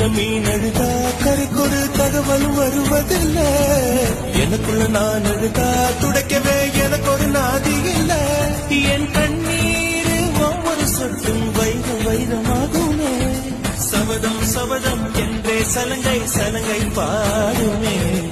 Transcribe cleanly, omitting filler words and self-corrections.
மீன் அழுதா கரைக்கொரு தகவல் வருவதில்லை. எனக்குள்ள நான் அழுதா துடைக்கவே எனக்கு ஒரு நாதி இல்லை. என் கண்ணீர் ஒவ்வொரு சொட்டும் வைரம் வைரமாகுமே. சபதம் சபதம் என்றே சலங்கை சலங்கை பாடுமே.